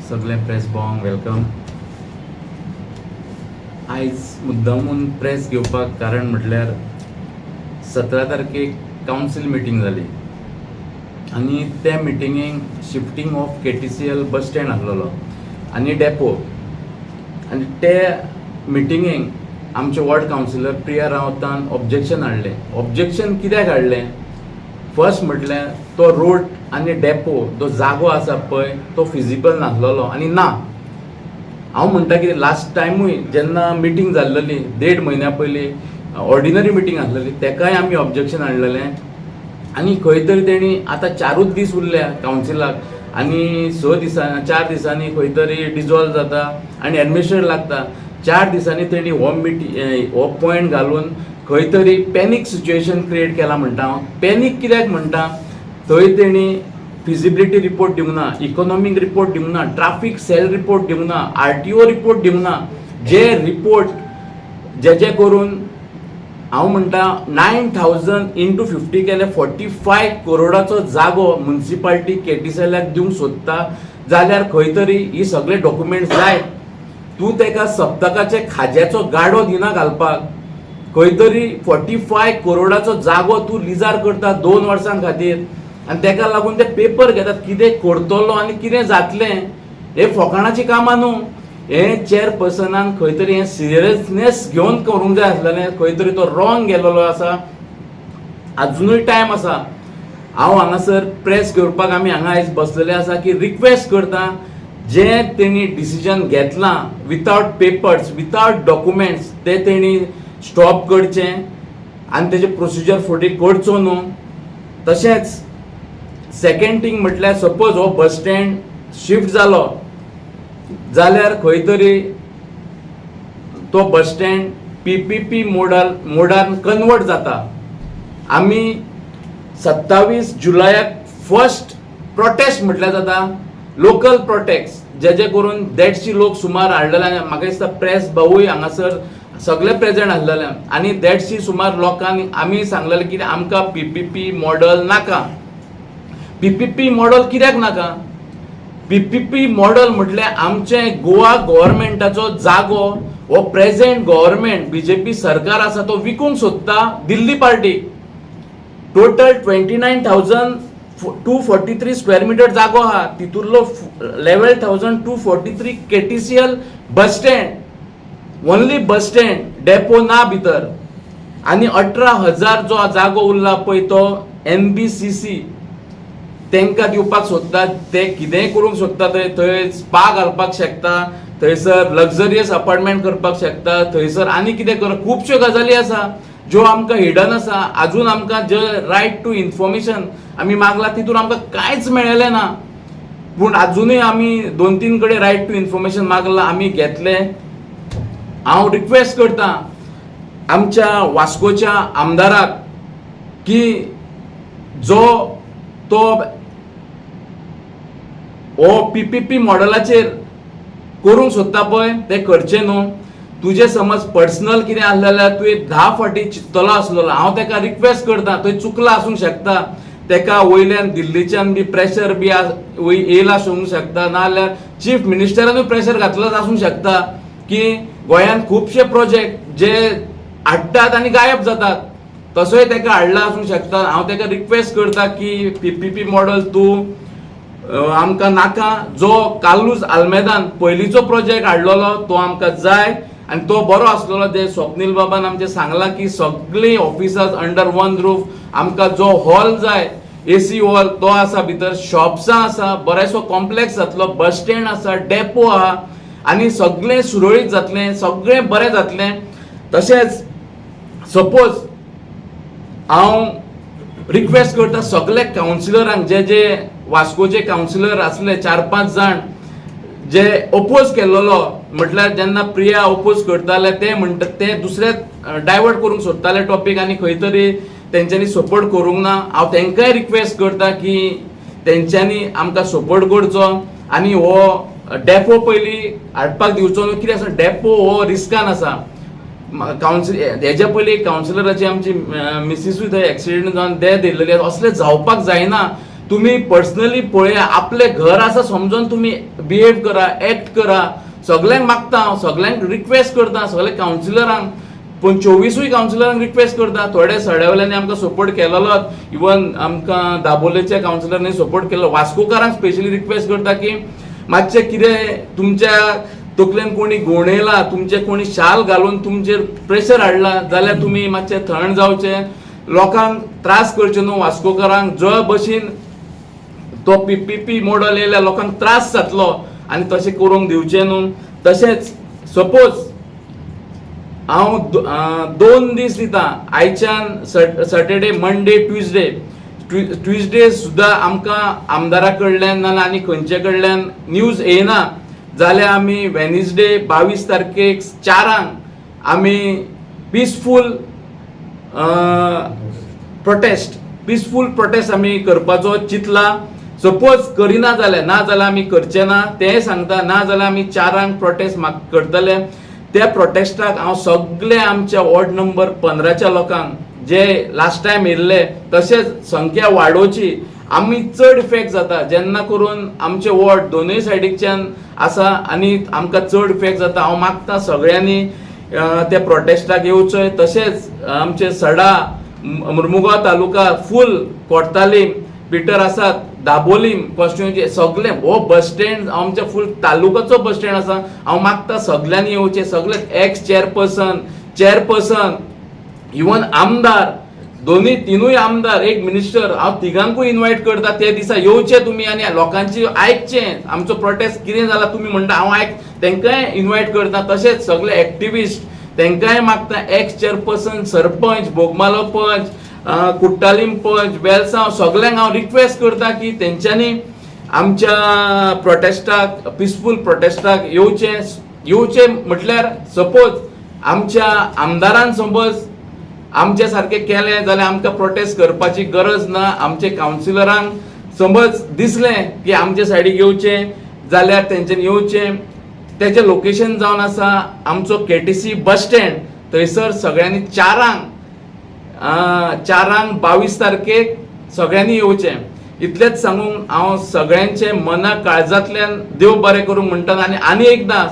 सगळे press Bong welcome. आयज मुद्दामून प्रेस घेवपाक कारण म्हटल्यार 17 तारखेक कावन्सील मिटींग जाली आनी त्या मिटिंगेक shifting of KTCL bus stand आसलेलो आनी डेपो आनी ते मिटिंगेक आमचे वॉर्ड कावन्सिलर प्रिया रावतान ऑब्जेक्शन हाडलें. ऑब्जेक्शन कित्याक हाडलें? फर्स्ट म्हटल्यार तो रोड आनी डेपो तो जागो आसा पळय तो फिजिबल नासलेलो आनी ना. हांव म्हणटा की लास्ट टायमूय जेन्ना मिटींग जाल्ली 1.5 म्हयन्या पयलीं ऑर्डिनरी मिटींग आसलेली तेकाय आमी ऑब्जेक्शन हाडलेलें आनी खंय तरी तेणी आतां 4 दीस उरल्या कावन्सिलाक आनी 4 दिसांनी खंय तरी डिजॉल्व जाता आनी एडमिनिस्ट्रेटर लागता. 4 दिसांनी तेणी हो पॉयंट घालून खंय तरी पॅनीक सिच्युएशन क्रिएट केला म्हणटा हांव. पॅनीक कित्याक म्हणटा? थंय तेणी फिजिबिलिटी रिपोर्ट दिवंक ना, इकॉनॉमीक रिपोर्ट दिवंक ना, ट्राफीक सेल रिपोर्ट दिवंक ना, RTO रिपोर्ट दिवंक ना. जे रिपोर्ट जे करून हांव म्हणटा 9,000 × 50 केले 45 करोडाचो जागो म्युनिसिपालिटी KTCLाक दिवंक सोदता जाल्यार खंय तरी ही सगळे डॉक्युमेंट्स जाय. तूं तेका सप्तकाचे खाज्याचो गाडो दिना घालपाक. खंय तरी 45 करोडाचो जागो तूं लिजार करता 2 वर्सां खातीर आनी तेका लागून ते पेपर घेतात कितें करतलो आनी कितें जातलें. हे फकाणाची कामां न्हू. हे चेअरपर्सनान खंय तरी हें सिरियसनेस घेवन करूंक जाय आसलेलें. खंय तरी तो रॉंग गेलोलो आसा. अजुनूय टायम आसा. हांव हांगासर प्रेस घेवपाक आमी हांगा आयज बसलेले आसा की रिक्वेस्ट करता जे तेणी डिसिजन घेतलां विथआउट पेपर्स विथआउट डॉक्युमेंट्स ते तेणी स्टॉप करचें आनी तेजे प्रोसिजर फुडें करचो न्हू. तशेंच सेकंड थिंग म्हटल्यार सपोज हो बस स्टँड शिफ्ट जालो जाल्यार खंय तरी तो बस स्टँड PPP मोडान कन्वर्ट जाता. आमी 27 जुलयाक फर्स्ट प्रोटेस्ट म्हटल्यार जाता लोकल प्रोटेस्ट जे करून 150 लोक सुमार हाडलेले. म्हाका दिसता प्रेस भाऊय हांगासर सगळे प्रेजेंट आसलेले आनी 150 सुमार लोकांनी आमी सांगलेलें की आमकां PPP मॉडल नाका. PPP मॉडल कित्याक नाका? PPP मॉडल म्हटल्यार आमचें गोवा गव्हर्मेंटाचो जागो हो प्रेझेंट गव्हर्मेंट BJP सरकार आसा तो विकूंक सोदता दिल्ली पार्टीक. टोटल 29,243 स्क्वेअर मिटर जागो आहा. तितूंतलो 11,243 KTCL bus stand only bus stand depot ना भितर आनी 18,000 जो जागो उरला पळय तो NBCC तेंकां दिवपाक सोदता. ते कितेंय करूंक सोदता. थंय स्पा घालपाक शकता, थंयसर लक्झरियस अपार्टमेंट करपाक शकता, थंयसर आनी कितें कर खुबश्यो गजाली आसा ज्यो आमकां हिडन आसा. आजून आमकां जे रायट टू इन्फॉर्मेशन आमी मागला तितून आमकां कांयच मेळिल्लें ना. पूण आजुनूय आमी 2-3 कडेन रायट टू इन्फॉर्मेशन मागलां, आमी घेतले. हांव रिक्वेस्ट करता आमच्या वास्कोच्या आमदाराक की जो तो हो PPP मॉडलाचेर करूंक सोदता पळय ते करचें न्हू. तुजें समज पर्सनल कितें आसलें जाल्यार तुवें 10 फावटी चिंतलो आसलेलो. हांव तेका रिक्वेस्ट करता, थंय चुकला आसूंक शकता, तेका वयल्यान दिल्लीच्यान बी प्रेशर बी येयला आसूंक शकता, नाजाल्यार चीफ मिनिस्टरानूय प्रेशर घातलो आसूंक शकता की गोंयांत खुबशे प्रोजेक्ट जे हाडटात आनी गायब जातात. तसोय तेका हाडला आसूंक शकता. हांव तेका रिक्वेस्ट करता की PPP मॉडल तूं आमकां नाका. जो कालूज आल्मेदान पयलींचो प्रोजेक्ट हाडलेलो तो आमकां जाय आनी तो बरो आसलेलो. जे स्वप्नील बाबान आमचे सांगला की सगळीं ऑफिसां अंडर वन रूफ. आमकां जो हॉल जाय AC हॉल तो आसा, भितर शॉप्सां आसा, बरेचसो कॉम्प्लेक्स जातलो, बस स्टँड आसा, डेपो आहा आनी सगळें सुरळीत जातलें, सगळें बरें जातलें. तशेंच सपोज हांव रिक्वेस्ट करता सगळे कावन्सिलरांक जे वास्कोचे कावन्सिलर आसले 4-5 जाण जे ओपोज केल्लो म्हटल्यार जेन्ना प्रिया ओपोज करताले ते म्हणटा ते दुसरे डायवर्ट करूंक सोदताले टॉपीक आनी खंय तरी तेंच्यांनी सपोर्ट करूंक ना. हांव तेंकाय रिक्वेस्ट करता की तेंच्यांनी आमकां सपोर्ट करचो आनी हो डेपो पयलीं हाडपाक दिवचो न्हू. कित्याक डेपो हो रिस्कान आसा. काउन्सिल हेच्या पयलीं काउन्सिलराची आमची मिसिसूय थंय एक्सिडेंट जावन डेथ येयल्ली. असलें जावपाक जायना. तुम्ही पर्सनली पळया, आपले घर आसा समजून तुम्ही बिहेव करा, एक्ट करा. सगळ्यांक मागता हांव, सगळ्यांक रिक्वेस्ट करता, सगळे कावन्सिलरांक, पण 24 कावन्सिलरांक रिक्वेस्ट करता. थोडे सड्यावयल्यांनी आमकां सपोर्ट केलेलो, इवन आमकां दाबोलेच्या कावन्सिलरांनी सपोर्ट केलो. वास्कोकारांक स्पेशली रिक्वेस्ट करता की मातशें कितें तुमच्या तकलेन कोणी घोवणयला, तुमचे कोणी शाल घालून तुमचेर प्रेशर हाडला जाल्यार तुमी मातशें थंड जावचें, लोकांक त्रास करचे न्हू. वास्कोकारांक जो भशेन तो PPP मॉडल येयल्यार लोकांक त्रास जातलो आनी तशें करूंक दिवचें न्हू. तशेंच सपोज हांव 2 दीस दिता, आयच्यान सॅटर्डे, मंडे, ट्युजडे सुद्दां आमकां आमदारा कडल्यान ना आनी खंयचे कडल्यान न्यूज येना जाल्यार आमी वेनिसडे 22 तारखेक 4 आमी पिसफूल प्रोटेस्ट आमी करपाचो चिंतला. सपोज करिना जाल्यार, ना जाल्यार आमी करचे ना तेंय सांगता, ना जाल्यार आमी 4 प्रोटेस्ट करतले. त्या प्रोटेस्टाक हांव सगळे आमच्या वॉर्ड नंबर 15च्या लोकांक जे लास्ट टायम येयल्ले तशेंच संख्या वाडोवची. आमी चड इफेक्ट जाता जेन्ना करून आमचे वॉर्ड दोनूय सायडीच्यान आसा आनी आमकां चड इफेक्ट जाता. हांव मागता सगळ्यांनी त्या प्रोटेस्टाक येवचें. तशेंच आमचे सडा, मुर्मुगांव तालुका फूल, कोर्तालीम, पिटर आसात, दाबोलीम कॉन्स्टिट्युएन्सी सगळे हो बस स्टँड आमच्या फूल तालुकाचो बस स्टँड आसा. हांव मागता सगळ्यांनी येवचें, सगळे एक्स चेअरपर्सन, इवन आमदार, तिनूय आमदार, एक मिनिस्टर, हांव तिगांकूय इन्वायट करता. ते दिसा येवचे तुमी आनी लोकांची आयकचें. आमचो प्रोटेस्ट कितें जाला तुमी म्हणटा हांव तांकांय इन्वायट करता. तशेंच सगळे एक्टिविस्ट तांकांय मागता, एक्स चेअरपर्सन, सरपंच, बोगमालो पंच, कुट्टालीम पंच, वेलसांव सगळ्यांक हांव रिक्वेस्ट करता की तेंच्यांनी आमच्या प्रोटेस्टाक, पिसफूल प्रोटेस्टाक येवचें म्हटल्यार सपोज आमच्या आमदारान समज आमचे सारके केलें जाल्यार आमकां प्रोटेस्ट करपाची गरज ना. आमचे कावन्सिलरांक समज दिसलें की आमचे सायडीक येवचें जाल्यार तेंच्यांनी येवचें. तेचें लोकेशन जावन आसा आमचो KTC बस स्टँड. थंयसर सगळ्यांनी 4 22 तारखेक सगळ्यांनी येवचें. इतलेंच सांगून हांव सगळ्यांचे मना काळजांतल्यान देव बरें करूंक म्हणटा. आनी एकदां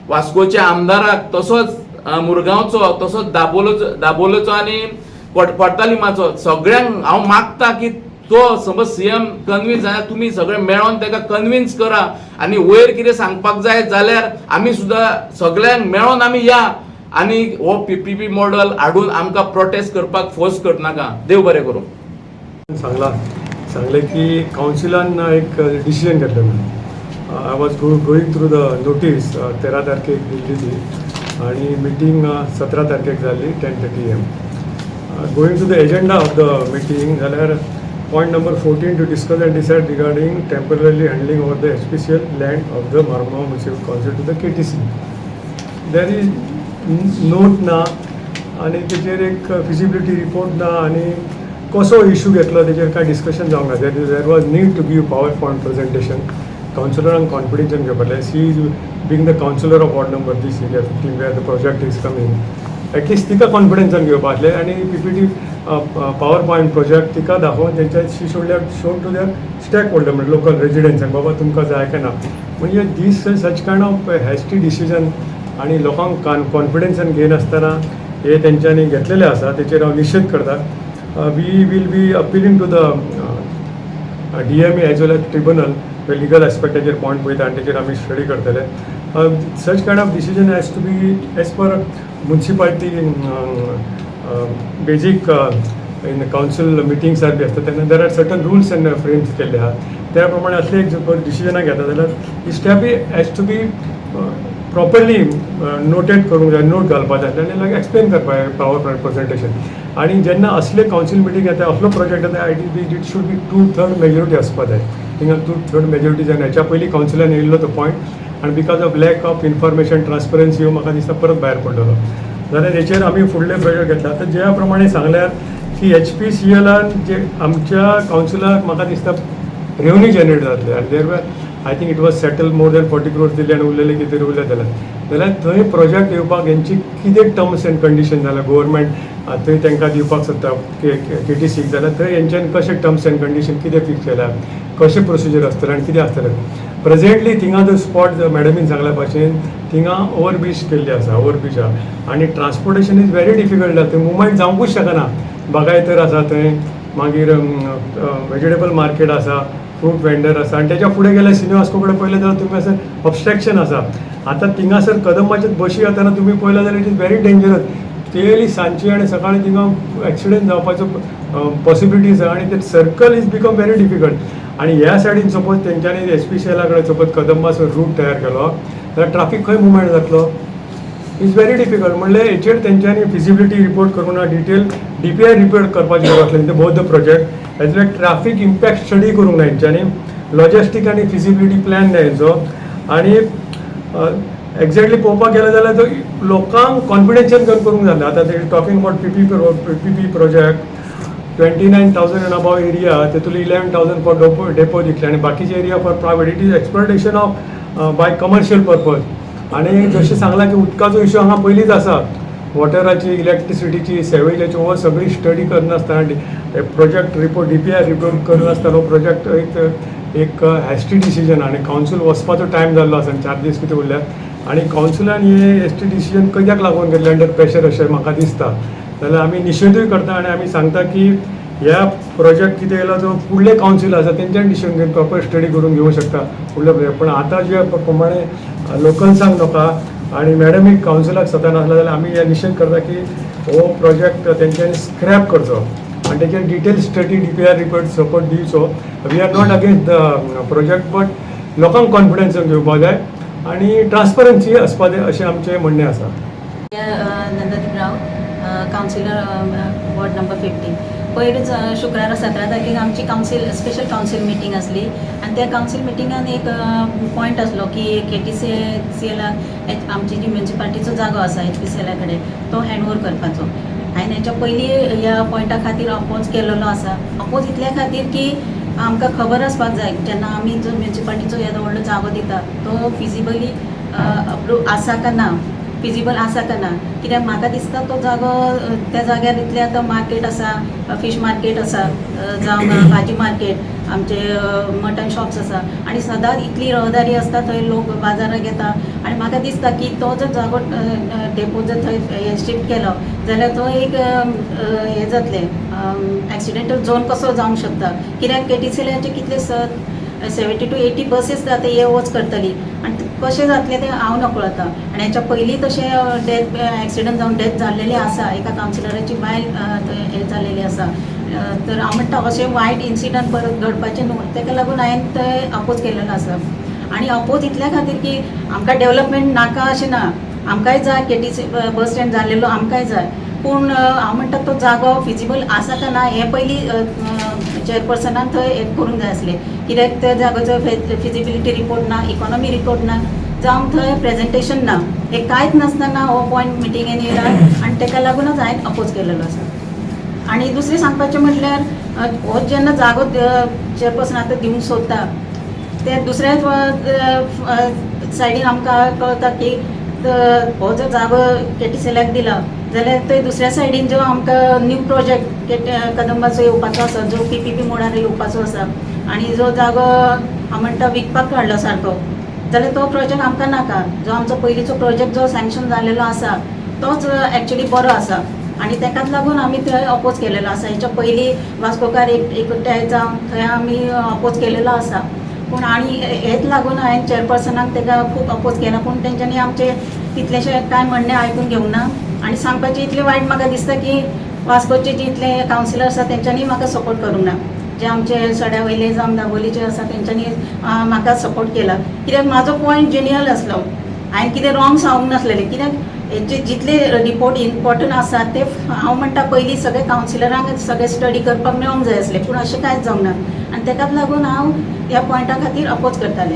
वास्कोच्या आमदाराक, तसोच मुरगांवचो, तसोच दाबोलेचो आनी कोर्तालीमाचो सगळ्यांक हांव मागता की तो समज CM कन्विन्स जाल्यार तुमी सगळे मेळोन ताका कन्विन्स करा. आनी वयर कितें सांगपाक जाय जाल्यार आमी सुद्दां सगळ्यांक मेळोन आमी या आनी हो PPP मॉडल हाडून आमकां प्रोटेस्ट करपाक फोर्स करनाका. देव बरें करूं. सांगलें की कावन्सिलान एक डिसिजन घेतलें. I was going through the notice 13 तारखेक दिल्ली ती आनी मिटींग 17 तारखेक जाल्ली 10:30 AM. Going to the agenda of the meeting जाल्यार point number 14 to discuss and decide regarding temporary handling of the SPCL land of the Murgaon municipal council to the KTC. There is note ना आनी तेचेर एक feasibility report ना आनी कसो issue घेतलो तेचेर कांय डिस्कशन जावंक ना. There was need to give power point presentation. काउन्सिलरांक कॉन्फिडन्सान घेवपाक she is being the councillor of ward number 15 where the project is coming. At least तिका कॉन्फिडन्सान घेवपा आसलें आनी PPT पावर पॉयंट प्रोजेक्ट तिका दाखोवन तेंच्या she should to their stakeholder म्हणजे लोकल रेजिडेंट्सांक बाबा तुमकां जाय काय ना. म्हणजे this such kind of hasty decision आनी लोकांक कॉन्फिडन्सान घेयनासतना हे तेंच्यांनी घेतलेले आसा तेचेर हांव निशेध करता. We will be appealing to the DMA as well as tribunal legal एस्पेक्टाचेर पॉयंट पळयता आनी तेचेर आमी स्टडी करतले. Such kind of decision has to be as per municipality basis in council meetings be आसता तेन्ना there are certain rules and frames केल्ले आहा. त्या प्रमाणे असले एक डिसिजनां घेता जाल्यार it has to be properly noted करूंक जाय, नोट घालपाक जाय आनी लायक एक्सप्लेन करपाक जाय पावर पॉयंट प्रेजेंटेशन. आनी जेन्ना असले काउन्सिल मिटींग येता असलो प्रोजेक्ट येता इट शूड बी 2/3 मेजॉरिटी आसपाक जाय. थिंगा 2/3 मेजॉरिटी जाय. हेच्या पयलीं काउन्सिलान येयल्लो तो पॉयंट आनी because of lack of information transparency हो म्हाका दिसता परत भायर पडलेलो जाल्यार हेचेर आमी फुडले प्रोजेक्ट घेतला. तर ज्या प्रमाणे सांगल्यार की HPCLान जे आमच्या काउन्सिलाक म्हाका दिसता रेवन्यू जनरेट जातले आनी देर वर I think it was settle more than 40 crores Delhi आनी उरलेले कितें उरले जाल्यार थंय प्रोजेक्ट येवपाक हेंची कितें टर्म्स एंड कंडिशन जाल्यार गव्हर्मेंट थंय तांकां दिवपाक सोदता KTCक जाल्यार थंय हेंच्यांनी कशे टर्म्स एंड कंडिशन कितें फिक्स केल्या, कशें प्रोसिजर आसतलें आनी कितें आसतलें. प्रेझेंटली थिंगा जो स्पॉट मॅडमीन सांगल्या भाशेन थिंगा ओवरब्रीज केल्ली आसा, ओवरब्रीज आहा आनी ट्रान्सपोर्टेशन इज व्हेरी डिफिकल्ट जाता. थंय मुवमेंट जावंकूच शकना. बागायतर आसा थंय, मागीर वेजिटेबल मार्केट आसा, फ्रूट वेंडर आसा आनी तेच्या फुडें गेल्यार सिनेमास्को कडेन पयलें जाल्यार तुमी असं ऑब्स्ट्रॅक्शन आसा. आतां थिंगासर कदंबाचे बशी येताना तुमी पळयला जाल्यार it is very dangerous. Daily सांजची आनी सकाळीं थिंगा एक्सिडेंट जावपाचो पॉसिबिलिटीज आसा आनी ते circle is become very difficult. आनी ह्या सायडीन सपोज तेंच्यांनी SPCL कडेन सपोज कदंबाचो रूट तयार केलो जाल्यार ट्राफीक खंय मुवमेंट जातलो. Is very difficult. म्हणल्यार हेचेर तेंच्यांनी फिजिबिलिटी रिपोर्ट करूं ना, डिटेल DPI रिपोर्ट करपाची गरज आसली. Both the project as well traffic impact study करूंक ना हेंच्यांनी, लॉजिस्टीक आनी फिजिबिलिटी प्लॅन ना हेंचो. आनी एक्झॅक्टली पळोवपाक गेले जाल्यार तो लोकांक कॉन्फिडन्सान घेवन करूंक जालें. आतां ते talking about PPP project 29,000 and above area, तेतूंतली 11,000 फॉर डेपो दितले आनी बाकीचे area for private. It is exploitation of by commercial purpose. आनी जशें सांगलां की उदकाचो इश्यू हांगा पयलींच आसा, वॉटराची, इलेक्ट्रिसिटीची, सेवेजाची, हो सगळी स्टडी करनासतना प्रोजेक्ट रिपोर्ट DPI रिपोर्ट करनासतना हो प्रोजेक्ट एक हॅस्टी डिसिजन आनी कावन्सील वचपाचो टायम जाल्लो आसा 4 दीस कितें उरल्यात. आनी कावन्सिलान हे हॅस्टी डिसिजन कित्याक लागून घेतलें अंडर प्रेशर अशें म्हाका दिसता. जाल्यार आमी निशेधूय करता आनी आमी सांगता की ह्या प्रोजेक्ट कितें येयलो जो फुडले कावन्सील आसा तेंच्यानी डिसिजन घेवन प्रॉपर स्टडी करून घेवंक शकता फुडले प्रोजेक्ट. पूण आतां जे प्रमाणे लोकल्सांक नाका आनी मॅडमीक कावन्सिलाक स्वता नासला जाल्यार आमी हे निश्चित करता की हो प्रोजेक्ट तेंच्यांनी स्क्रॅप करचो आनी तेचेर detail study DPI report support दिवचो. We are not against the project, but लोकांक कॉन्फिडन्स घेवपाक जाय आनी ट्रान्सपरन्सी आसपा जाय अशें आमचें म्हणणें आसा. नंददीप राव, कावन्सिलर वॉर्ड नंबर 15. पयलींच शुक्रार 17 तारखेक आमची स्पेशल कावन्सील मिटींग आसली आनी त्या कावन्सील मिटिंगान एक पॉयंट आसलो की KTCL आमची जी म्युन्सिपालिटीचो जागो आसा HPCL कडेन तो हँडओवर करपाचो. हांवें हेच्या पयलीं ह्या पॉयंटा खातीर अपोज केलेलो आसा. अपोज इतल्या खातीर की आमकां खबर आसपाक जाय जेन्ना आमी जो म्युन्सिपालिटीचो येदो व्हडलो जागो दिता तो फिजिबली अप्रूव आसा काय ना, फिजिबल आसा काय ना. कित्याक म्हाका दिसता तो जागो त्या जाग्यार इतले आतां मार्केट आसा, फीश मार्केट आसा, जावं भाजी मार्केट, आमचे मटन शॉप्स आसा आनी सदांच इतली रहदारी आसता थंय लोक बाजाराक येता. आनी म्हाका दिसता की तो जर जागो डेपो जर थंय शिफ्ट केलो जाल्यार तो एक हें जातलें एक्सिडेंटल झोन कसो जावंक शकता. कित्याक KTCLचे कितले 70 to 80 बसीस आतां ये वच करतली आनी कशें जातलें तें हांव नकळटा. आनी हेच्या पयलीं तशें डेथ एक्सिडंट जावन डेथ जाल्लेली आसा, एका कावन्सिलराची बायल हें जाल्लेली आसा. तर हांव म्हणटा अशें वायट इन्सिडंट परत घडपाचें न्हू, ताका लागून हांवें थंय अपोज केलेलो आसा. आनी अपोज इतल्या खातीर की आमकां डेवलपमेंट नाका अशें ना, आमकांय जाय KTC बस स्टँड जाल्लेलो आमकांय जाय. पूण हांव म्हणटा तो जागो फिजिबल आसा काय ना हें पयलीं चेअरपर्सनान थंय हें करूंक जाय आसलें. कित्याक त्या जागोचो फिजिबिलिटी रिपोर्ट ना, इकॉनॉमी रिपोर्ट ना, जावं थंय प्रेजेंटेशन ना. हें कांयच नासतना हो पॉयंट मिटिंगेन येयला आनी ताका लागूनच हांवें अपोज केलेलो आसा. आनी दुसरें सांगपाचें म्हटल्यार हो जेन्ना जागो चेअरपर्सन आतां दिवंक सोदता ते दुसऱ्याच सायडीन आमकां कळटा की हो जो जागो KTCLक दिला जाल्यार थंय दुसऱ्या सायडीन जो आमकां न्यू प्रोजेक्ट कदंबाचो येवपाचो आसा, जो PPP मोडार येवपाचो आसा आनी जो जागो हांव म्हणटा विकपाक काडलो सारको जाल्यार तो प्रोजेक्ट आमकां नाका. जो आमचो पयलींचो प्रोजेक्ट जो सँक्शन जाल्लेलो आसा तोच एक्चुली बरो आसा आनी ताकाच लागून आमी थंय अपोज केलेलो आसा. हेच्या पयलीं वास्कोकार एकठांय जावन थंय आमी अपोज केलेलो आसा. पूण आनी हेच लागून हांवें चेअरपर्सनाक ताका खूब अपोज केला पूण तेंच्यांनी आमचे तितलेशे कांय म्हणणें आयकून घेवंक ना. आनी सांगपाचें इतलें वायट म्हाका दिसता की वास्कोचे जितले कावन्सिलर आसा तेंच्यांनी म्हाका सपोर्ट करूंक ना. जे आमचे सड्या वयले जावं दाबोलीचे आसा तेंच्यांनी म्हाका सपोर्ट केला. कित्याक म्हाजो पॉयंट जेन्युअल आसलो, हांवें कितें रॉंग सांगूंक नासलेलें. कित्याक हेचे जितले रिपोर्ट इम्पॉर्टंट आसा ते हांव म्हणटा पयलीं सगळे कावन्सिलरांक सगळे स्टडी करपाक मेळोंक जाय आसलें पूण अशें कांयच जावंक ना. आनी ताकाच लागून हांव ह्या पॉयंटा खातीर अपोज करतालें.